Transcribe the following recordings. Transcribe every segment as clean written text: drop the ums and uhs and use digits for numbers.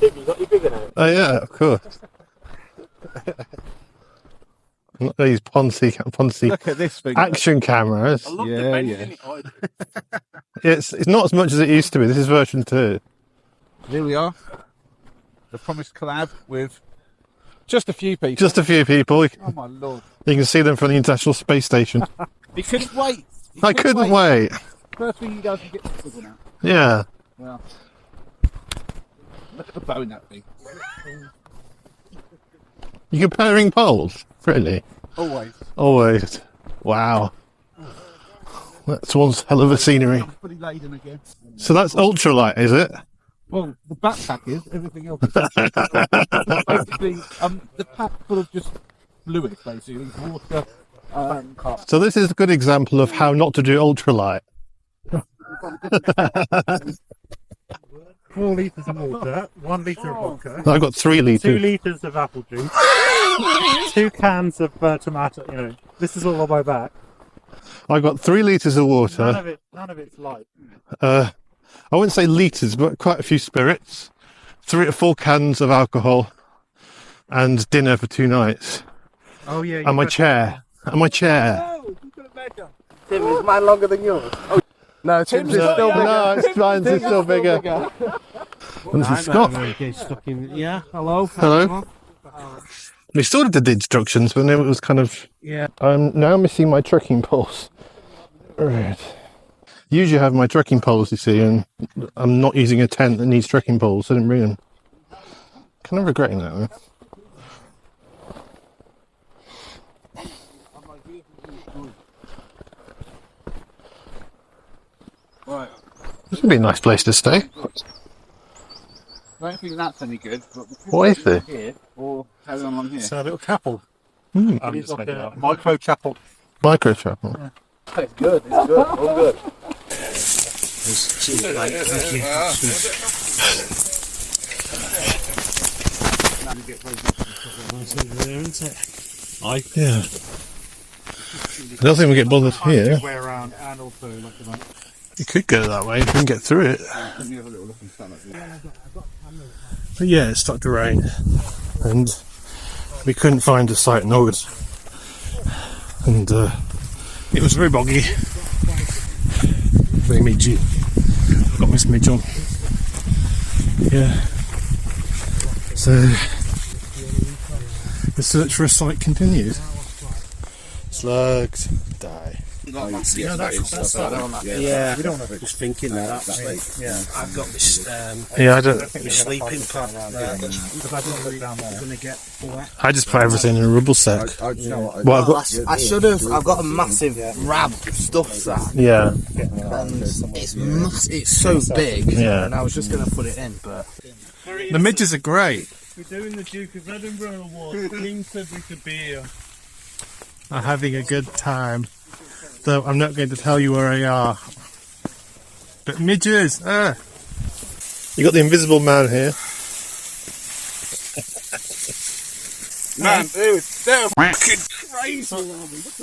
Tim, you got your bigger now? Oh yeah, of course. Not these Ponzi Look at this thing. action cameras. I love the Yeah, bend yeah. in it. It's not as much as it used to be. This is version 2. Here we are. The promised collab with just a few people. Just a few people. Oh my lord. You can see them from the International Space Station. He couldn't wait. He I couldn't wait. First thing he does is get the squiggle now. Yeah. Well, look at the bow in that thing. You're comparing poles? Really? Always. Always. Wow. That's one hell of a scenery. Fully laden again. So that's ultralight, is it? Well, the backpack is. Everything else is. Basically, the pack full of just fluid, basically. Water, carbs. So this is a good example of how not to do ultralight. 4 litres of water, 1 litre of vodka, I've got 3 2 litres. litres of apple juice, 2 cans of tomato. You know, this is all on my back. I've got 3 litres of water. None of it's light. I wouldn't say litres, but quite a few spirits. 3 or 4 cans of alcohol. And dinner for 2 nights. Oh yeah. And my chair. And my chair. Oh, you got a measure. Tim, is mine longer than yours? No, Tim's is still bigger. No, it's mine's is still bigger. And this is Scott. Yeah. Hello. Hello. We sort of did the instructions, but then it was kind of... Yeah. I'm now missing my trekking poles. Right. Usually I have my trekking poles, you see, and I'm not using a tent that needs trekking poles, so I didn't bring them. Kind of regretting that, though. Right. This would be a nice place to stay. I don't think that's any good. But What is it? here or carry on along here. It's a little chapel. Mm. I'm It's just like making it a up. micro chapel. Micro chapel. It's good, it's good, all good. Yeah. I don't think we get bothered here. Way around and also like a night. You could go that way, you can get through it. But yeah, it started to rain. And we couldn't find a site in August. And it was very boggy. Very midgy. Got Miss Midge on. Yeah. So the search for a site continues. Slugs die. Yeah, we don't want to just thinking that. Yeah, I've got this Yeah, I don't. sleeping pad there. Because I don't think I'm going to get wet. I just put everything in a rubble sack. You know what? Well, I've got, I should have. I've got a massive rab stuff sack. yeah, And it's so big. Yeah. And I was just going to put it in, but the midges are great. We're doing the Duke of Edinburgh Award. King said we could be here. I'm having a good time. Though I'm not going to tell you where I are. But midges! You got the invisible man here. Man, dude, they're fucking crazy.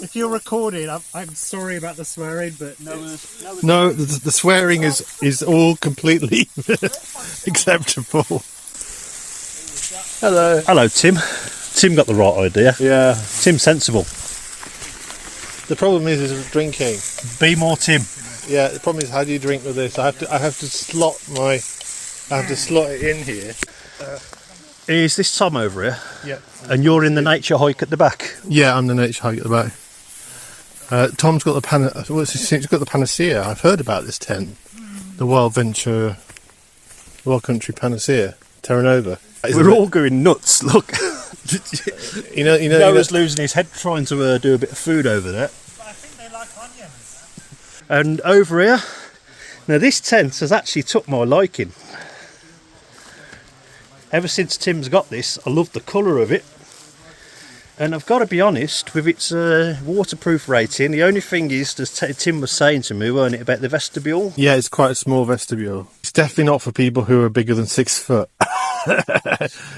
If you're recording, I'm sorry about the swearing, but No, the swearing is all completely acceptable. Hello. Hello, Tim. Tim got the right idea. Yeah. Tim's sensible. The problem is drinking. Be more Tim. Yeah. The problem is, how do you drink with this? I have to slot it in here. Is this Tom over here? Yeah. And you're in the nature hike at the back. Yeah, I'm the nature hike at the back. Tom's got the panacea. I've heard about this tent, the Wild Country Panacea, Terra Nova. We're all going nuts. Look, You know. Noah's losing his head trying to do a bit of food over there. I think they like onions. And over here, now this tent has actually took my liking. Ever since Tim's got this, I love the colour of it. And I've got to be honest, with its waterproof rating, the only thing is, as Tim was saying to me, weren't it, about the vestibule? Yeah, it's quite a small vestibule. It's definitely not for people who are bigger than 6 foot.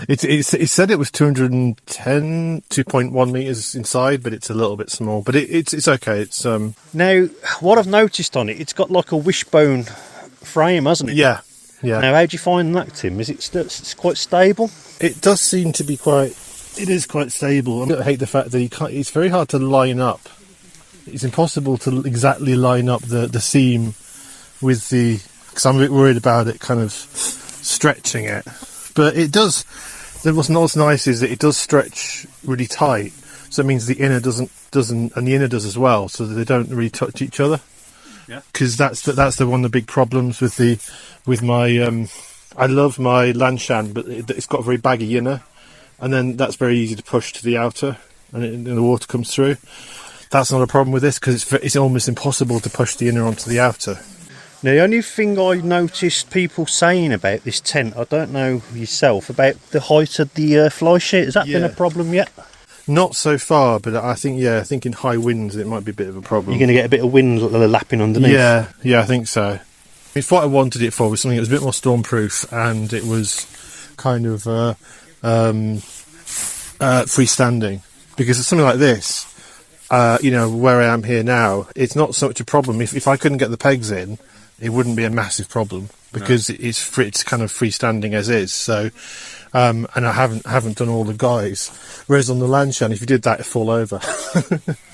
It said it was 2.1 metres inside, but it's a little bit small. But it's okay. It's Now, what I've noticed on it, it's got like a wishbone frame, hasn't it? yeah. Yeah. Now, how do you find that, Tim? Is it's quite stable? It does seem to be quite. It is quite stable. I hate the fact that you can't. It's very hard to line up. It's impossible to exactly line up the seam with the. Because I'm a bit worried about it kind of stretching it, but it does. What's nice is that it does stretch really tight, so it means the inner doesn't, and the inner does as well, so that they don't really touch each other. Yeah. Because that's one of the big problems with my. I love my Lanshan, but it's got a very baggy inner, and then that's very easy to push to the outer, and the water comes through. That's not a problem with this because it's almost impossible to push the inner onto the outer. Now, the only thing I noticed people saying about this tent, I don't know yourself, about the height of the fly sheet. Has that been a problem yet? Not so far, but I think in high winds it might be a bit of a problem. You're going to get a bit of wind lapping underneath. Yeah, I think so. It's what I wanted it for, was something that was a bit more stormproof, and it was kind of freestanding. Because it's something like this, where I am here now, it's not so much a problem. If I couldn't get the pegs in, it wouldn't be a massive problem because it's kind of freestanding as is. So, and I haven't done all the guys. Whereas on the Lanshan, if you did that, it'd fall over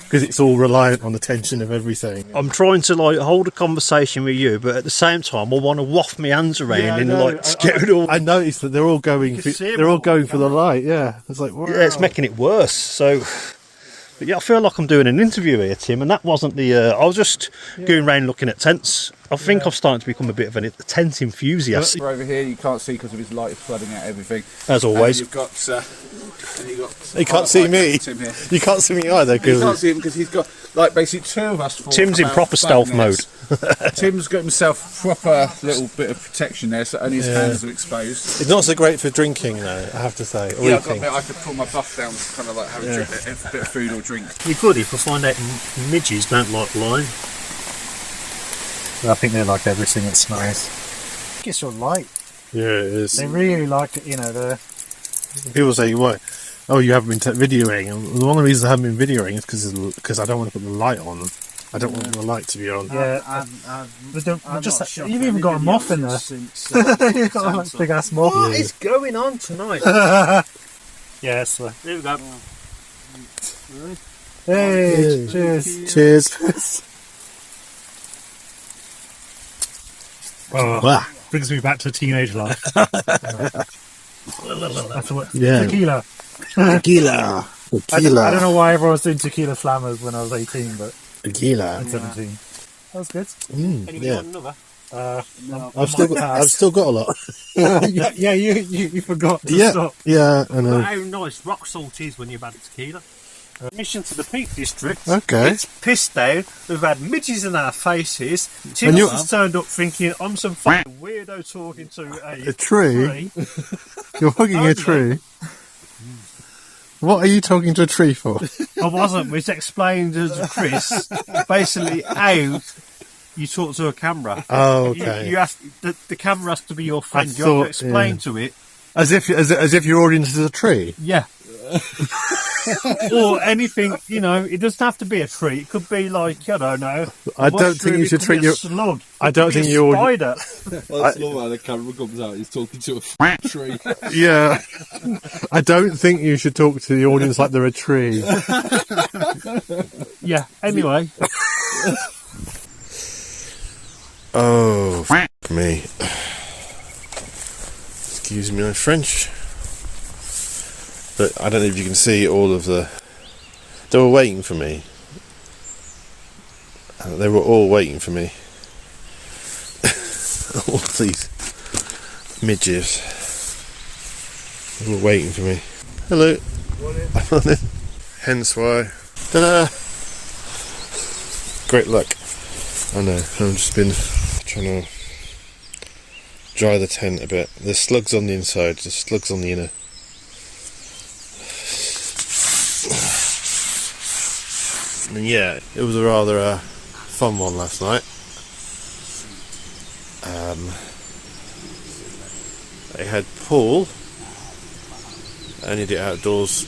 because it's all reliant on the tension of everything. I'm trying to hold a conversation with you, but at the same time, I want to waft my hands around get rid of. I noticed that they're all going. They're all going for the light. Yeah, it's like wow. Yeah, it's making it worse. So. But yeah, I feel like I'm doing an interview here, Tim, and that wasn't the... I was just going around looking at tents. I think I'm starting to become a bit of a tent enthusiast. Over here, you can't see because of his light flooding out everything. As always. And you've got... You can't see me. Tim here. You can't see me either. You can't see him because he's got, basically two of us. Tim's in proper stealth mode. Tim's got himself proper little bit of protection there, so only his hands are exposed. It's not so great for drinking, though, I have to say. Or eating. I could pull my buff down to kind of have a bit of food or drink. Be good if I find out midges don't like lime. I think they like everything that smells. It's your light. Yeah, it is. They really like it, the... People say, "What? Oh, you haven't been videoing." And one of the reasons I haven't been videoing is because I don't want to put the light on them. I don't want the light to be on. Yeah, you've even got a moth in there. You've got a big ass moth. What is going on tonight? Yes. There we go. Hey, cheers. Cheers. Wow. Brings me back to teenage life. That's what. Yeah. Tequila. Tequila. I don't know why everyone was doing tequila flammers when I was 18, but Tequila. I'm 17. That was good. Yeah. Another? I've still got a lot. yeah, you forgot to stop. Yeah, I know. How nice rock salt is when you've had tequila. Mission to the Peak District. Okay. It's pissed down. We've had midges in our faces. Tim has turned up thinking I'm some fucking weirdo talking to a tree. You're hugging a tree. What are you talking to a tree for? I wasn't. We explained to Chris basically how you talk to a camera. Oh, okay. You have the camera has to be your friend. You have to explain to it as if your audience is a tree. Yeah. Or anything, it doesn't have to be a tree. It could be like, I don't know. I don't think you should treat your slug. I don't think your spider. Well, that's not why the camera comes out. He's talking to a tree. Yeah. I don't think you should talk to the audience like they're a tree. Yeah. Anyway. Oh, me. Excuse me, my French. But I don't know if you can see all of the... They were waiting for me. They were all waiting for me. All of these midges. They were waiting for me. Hello. Morning. Hence why. Ta-da! Great luck. I know, I've just been trying to dry the tent a bit. There's slugs on the inside, there's slugs on the inner. And yeah, it was a rather fun one last night. I had Paul, and he did outdoors,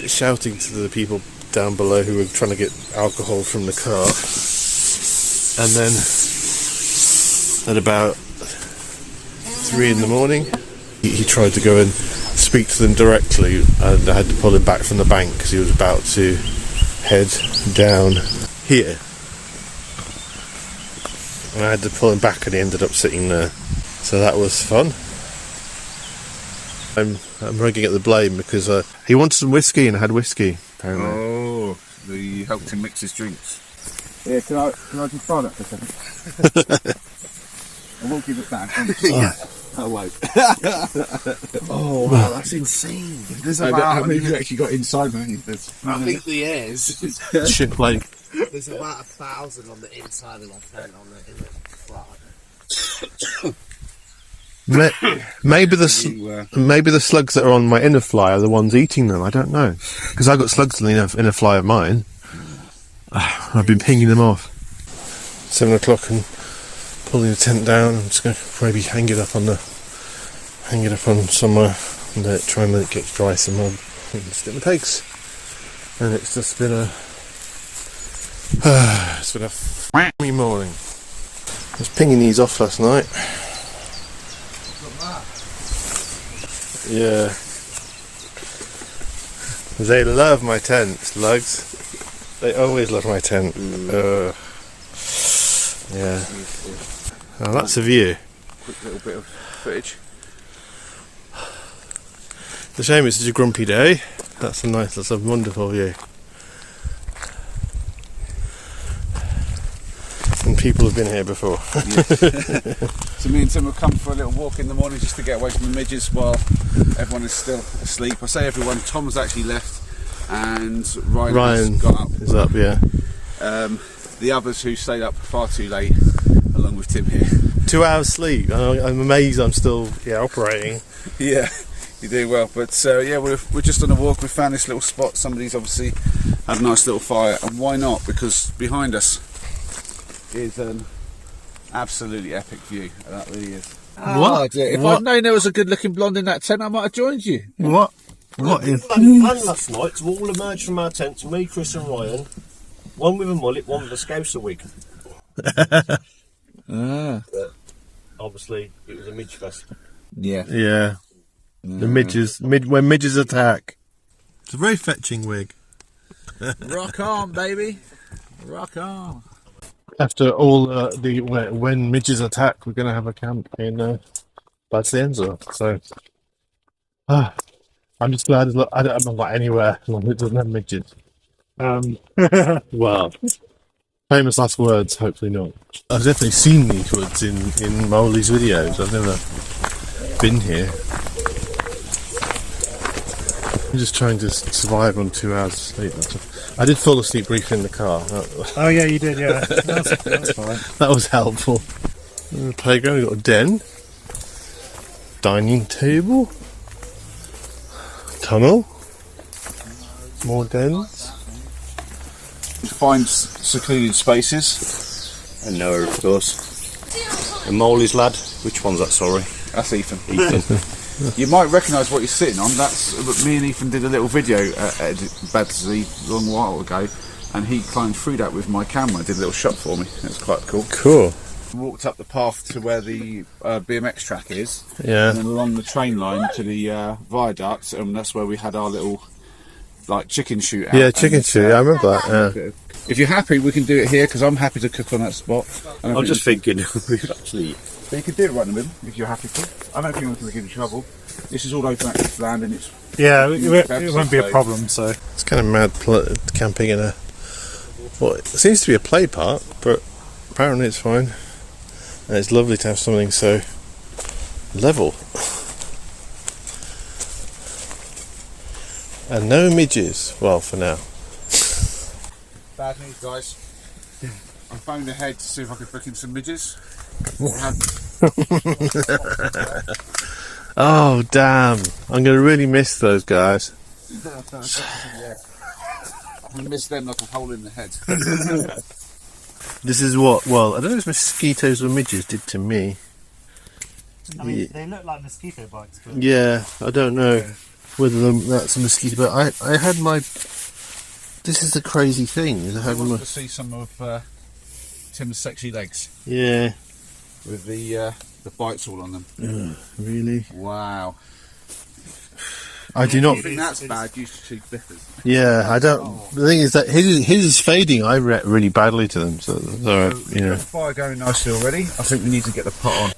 shouting to the people down below who were trying to get alcohol from the car. And then at about 3 in the morning. He tried to go and speak to them directly, and I had to pull him back from the bank because he was about to head down here. And I had to pull him back, and he ended up sitting there. So that was fun. I'm rugging at the blame because he wanted some whiskey, and I had whiskey, apparently. Oh, you helped him mix his drinks. Yeah, can I just try that for a second? I won't give it back. I won't. Oh wow, that's insane. How many have you actually got inside, man? I think the airs. Ship like. There's about 1,000 on the inside of my tent on the inner fly. Maybe the slugs that are on my inner fly are the ones eating them. I don't know, because I've got slugs in the inner fly of mine. I've been pinging them off. 7 o'clock and pulling the tent down. I'm just going to maybe hang it up on somewhere and try and let it get dry some more. Stick my pegs. And it's just been a f***ing morning. I was pinging these off last night. Yeah. They love my tent, slugs. They always love my tent. Yeah. Oh, that's a view. Quick little bit of footage. It's a shame it's such a grumpy day. That's a wonderful view. And people have been here before. So me and Tim will come for a little walk in the morning just to get away from the midges while everyone is still asleep. I say everyone, Tom's actually left and Ryan has got up. Is up, yeah. The others who stayed up far too late, along with Tim here. 2 hours sleep. I'm amazed I'm still operating. Yeah, you do well. But yeah, we're just on a walk. We found this little spot. Somebody's obviously had a nice little fire, and why not? Because behind us is an absolutely epic view. That really is. What? If I'd known there was a good-looking blonde in that tent, I might have joined you. What? What is? And last night, to all emerged from our tent, to me, Chris and Ryan, one with a mullet, one with a Scouser wig. But obviously, it was a midge fest. Yeah. Yeah. The midges, when midges attack. It's a very fetching wig. Rock on, baby. Rock on. After all when midges attack, we're going to have a camp in Baddesley Ensor. So, I'm just glad I'm not anywhere as long as it doesn't have midges. Well, famous last words, hopefully not. I've definitely seen these woods in Moley's videos. I've never been here. I'm just trying to survive on 2 hours of sleep. I did fall asleep briefly in the car. Oh yeah, you did, yeah. That's fine. That was helpful. Playground, we've got a den. Dining table. Tunnel. More dens. Find secluded spaces. And Noah, of course. And Moley's lad. Which one's that, sorry? That's Ethan. Ethan. You might recognise what you're sitting on. That's me and Ethan did a little video at Baddesley a long while ago, and he climbed through that with my camera. Did a little shot for me. It was quite cool. Cool. Walked up the path to where the BMX track is, Yeah. and then along the train line to the viaduct, and that's where we had our little chicken shootout. Yeah, chicken shoot. I remember that. Yeah. If you're happy, we can do it here because I'm happy to cook on that spot. I'm just thinking, we've actually. But you can do it right in the middle if you're happy to. I don't think I'm going to give you trouble. This is all open access land and it's... Yeah, it won't be a problem, so... It's kind of mad camping in a... Well, it seems to be a play park, but apparently it's fine. And it's lovely to have something so level. And no midges. Well, for now. Bad news, guys. I phoned ahead to see if I could book in some midges. Oh, damn. I'm going to really miss those guys. Yeah. I miss them like a hole in the head. This is what, well, I don't know if mosquitoes or midges did to me. I mean, they look like mosquito bites, but... Yeah, I don't know whether that's a mosquito, but I had my... This is the crazy thing. Is I had want my... to see some of Tim's sexy legs. Yeah. with the bites all on them. Really? Wow. I do not. I think that's bad. Use to cheap biffers. Yeah, I don't. The thing is that his is fading. I react really badly to them. So you know. The fire going nicely already. I think we need to get the pot on.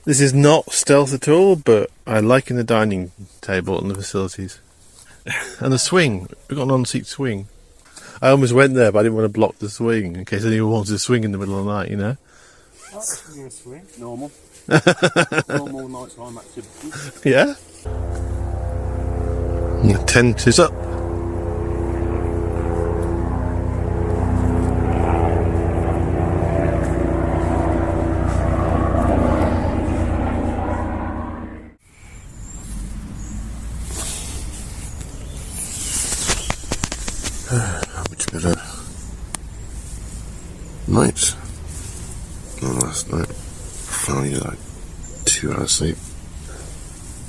This is not stealth at all, but I like in the dining table and the facilities. And the swing. We've got an en-seat swing. I almost went there, but I didn't want to block the swing in case anyone wanted to swing in the middle of the night, you know? Swing. Normal. Normal nighttime activity. Yeah? And the tent is up. Much better night than last night. Finally, like 2 hours sleep.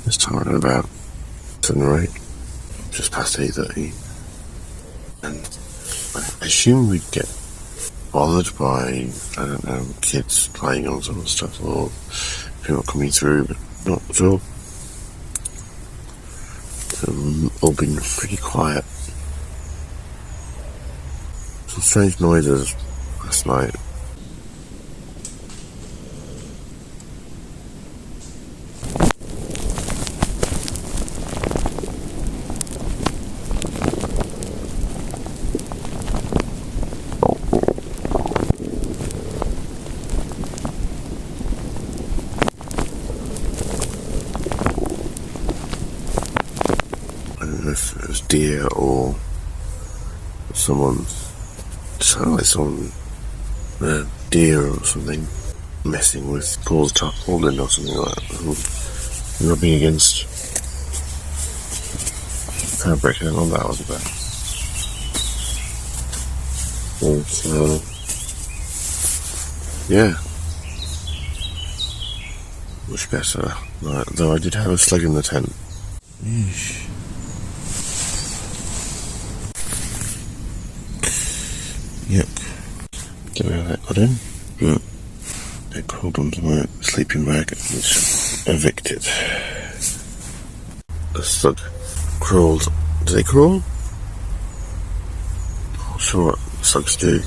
This time around about 7 or 8, just past 8:30, and I assume we'd get bothered by, I don't know, kids playing on some stuff or people coming through, but not at all. All been pretty quiet. Some strange noises last night. I don't know if it was deer or someone's. It sounded like some deer or something messing with Paul's tarpaulin or something like that, and rubbing against fabric. I don't know what that was about. So, yeah, much better. Though I did have a slug in the tent. Yeesh. Yuck. Don't know how that got in, but it crawled onto my sleeping bag and was evicted. The slug crawled. Do they crawl? Not sure what slugs do.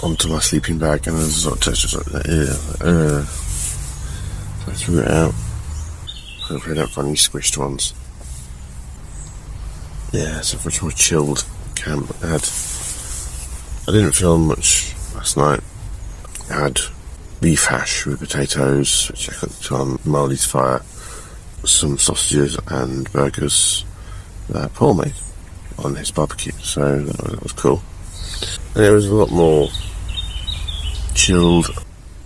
Onto my sleeping bag, and I was sort of touched like that. So I threw it out. Hopefully I don't find any squished ones. Yeah, it's a much more chilled camp. I didn't film much last night. I had beef hash with potatoes, which I cooked on Moley's fire, some sausages and burgers that Paul made on his barbecue, so that was cool. And it was a lot more chilled,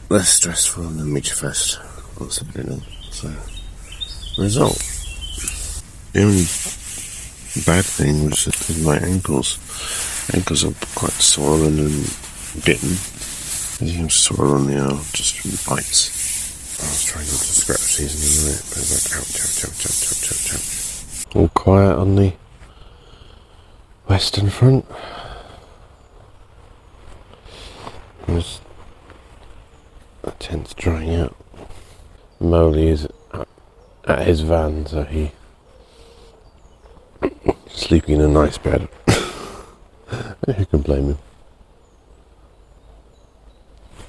less stressful than Midge Fest on Saturday. So, result. The only bad thing was my ankles. Ankles are quite swollen and bitten. As you can sore on the arm just from the bites. I was trying not to scratch these anyway, but like ouch. All quiet on the western front. There's a tent's drying out. Moley is at his van, so he's sleeping in a nice bed. Who can blame him?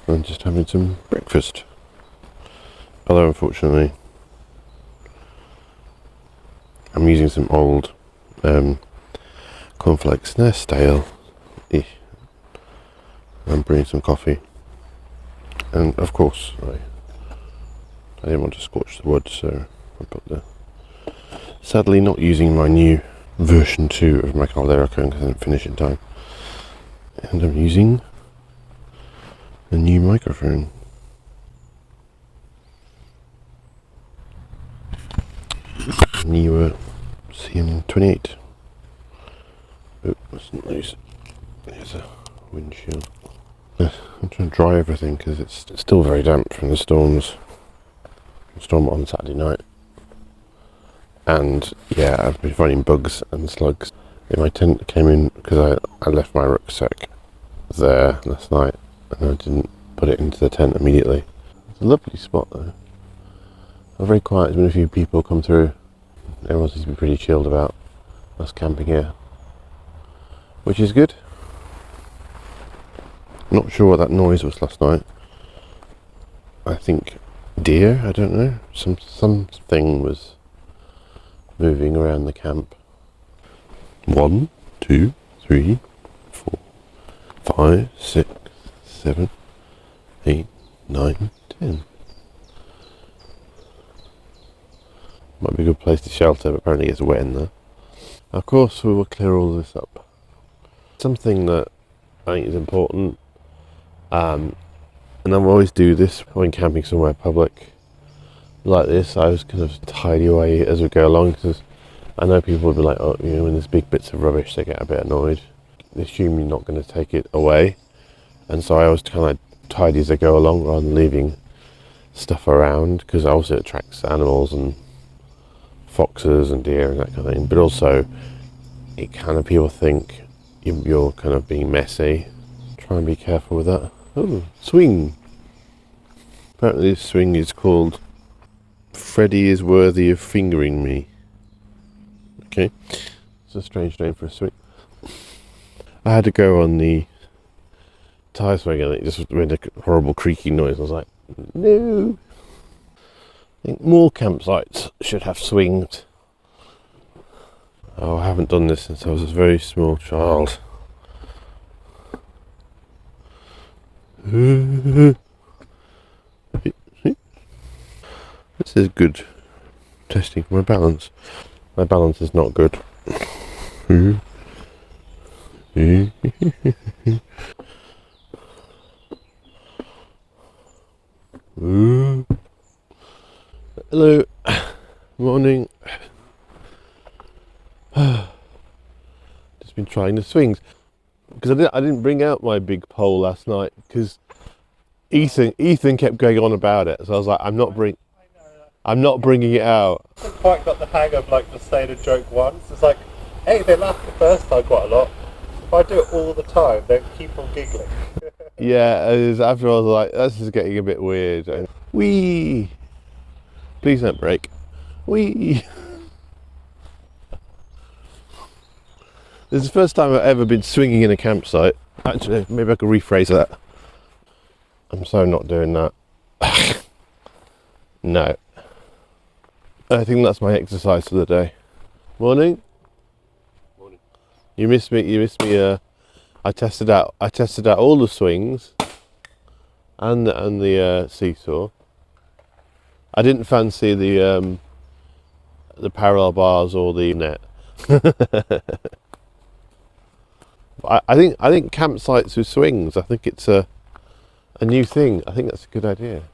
I'm just having some breakfast. Although unfortunately I'm using some old cornflakes. They're stale. I'm brewing some coffee. And of course I didn't want to scorch the wood, so I put the... Sadly not using my new version 2 of my caldera cone because I didn't finish in time. And I'm using a new microphone. Newer CM28. Oh, that's not loose. There's a windshield. I'm trying to dry everything because it's still very damp from the storm on Saturday night. And yeah, I've been finding bugs and slugs in my tent. Came in because I left my rucksack there last night and I didn't put it into the tent immediately. It's a lovely spot though. Very quiet. There's been a few people come through. Everyone seems to be pretty chilled about us camping here, which is good. Not sure what that noise was last night. I think deer, I don't know. Something was moving around the camp. 1, 2, 3, 4, 5, 6, 7, 8, 9, 10. Might be a good place to shelter, but apparently it's wet in there. Of course we will clear all this up. Something that I think is important, and I always do this when camping somewhere public like this. I always kind of tidy away as we go along, because I know people would be like, oh, you know, when there's big bits of rubbish they get a bit annoyed. They assume you're not going to take it away, and so I always kind of tidy as I go along rather than leaving stuff around, because also it attracts animals and foxes and deer and that kind of thing, but also it kind of, people think you're kind of being messy. Try and be careful with that. Oh, swing. Apparently this swing is called Freddy is worthy of fingering me. Okay, it's a strange name for a swing. I had to go on the tire swing and it just made a horrible creaking noise. I was like, no. I think more campsites should have swings. Oh, I haven't done this since I was a very small child. This is good. Testing for my balance. My balance is not good. Hello. Morning. Just been trying the swings because I didn't bring out my big pole last night because Ethan kept going on about it, so I was like, I'm not bringing it out. I haven't quite got the hang of like just saying a joke once. It's like, hey, they laughed the first time quite a lot. If I do it all the time, they keep on giggling. Yeah, after I was like, this is getting a bit weird. And wee, please don't break. Wee. This is the first time I've ever been swinging in a campsite. Actually, maybe I could rephrase that. I'm so not doing that. No. I think that's my exercise for the day. Morning. Morning. You missed me. I tested out all the swings and the seesaw. I didn't fancy the parallel bars or the net. I think campsites with swings, I think it's a new thing. I think that's a good idea.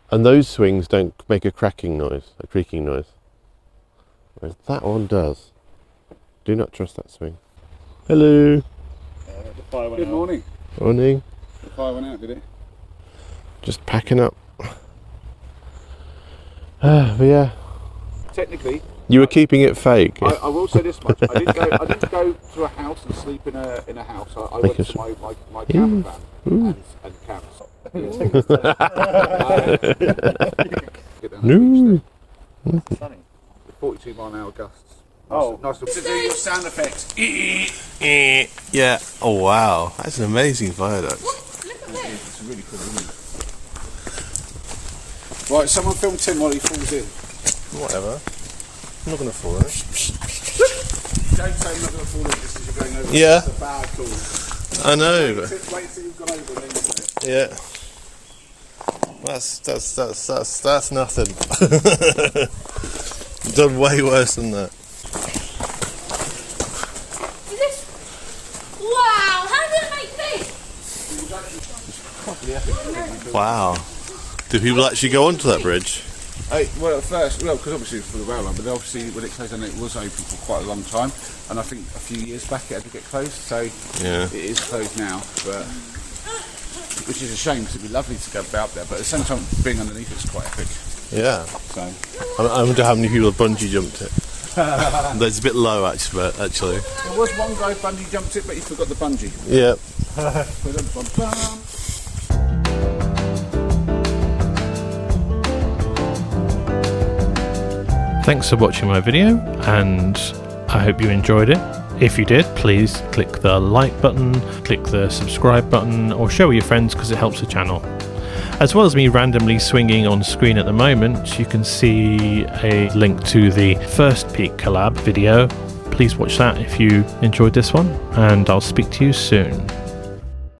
And those swings don't make a creaking noise. Whereas that one does. Do not trust that swing. Hello. The fire went out. Good morning. Morning. The fire went out, did it? Just packing up. But yeah. Technically, you were keeping it fake. I will say this much: I didn't go to a house and sleep in a house. I went to my camper van and camped. No. Sunny. 42-mile-an-hour gusts. Oh, nice to do your sound effects. Yeah. Oh wow, that's an amazing viaduct. Look at this. It's really cool, isn't it? Right, someone film Tim while he falls in. Whatever. I'm not going to fall in. Don't say I'm not going to fall in just as you're going over. Yeah. It's a bad call. I know. Wait till you've gone over and then say it. Yeah. That's nothing. You've done way worse than that. Is this? Wow! How did it make this? Wow. Do people actually go onto that bridge? Well, at first, because obviously it's for the rail line, but obviously when it closed down, it was open for quite a long time, and I think a few years back it had to get closed, so yeah. It is closed now, but which is a shame because it'd be lovely to go out there, but at the same time, being underneath it's quite epic. Yeah. So I wonder how many people have bungee jumped it. That's a bit low, actually. There was one guy bungee jumped it, but he forgot the bungee. Yeah. Thanks for watching my video, and I hope you enjoyed it. If you did, please click the like button, click the subscribe button, or share with your friends because it helps the channel. As well as me randomly swinging on screen at the moment, you can see a link to the first peak collab video. Please watch that if you enjoyed this one, and I'll speak to you soon.